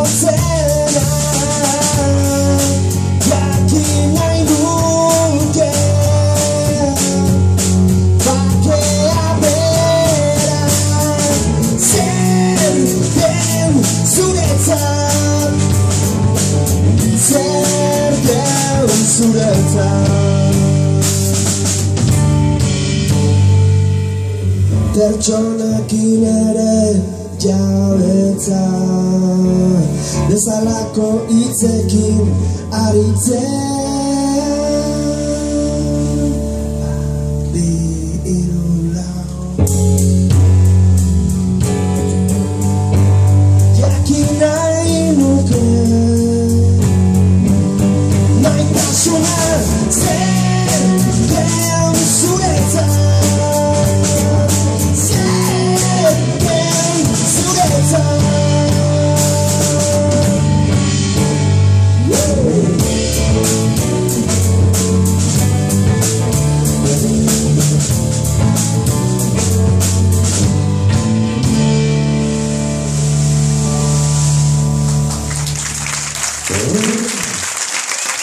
zena jakin nahi nuke bakea bera zer den zuretzat zer den zuretzat pertsonekin ere jabetza bezalako hitzekin aritzen bi hiru lau jakin nahi nuke maitasuna zer den zuretzat Oh,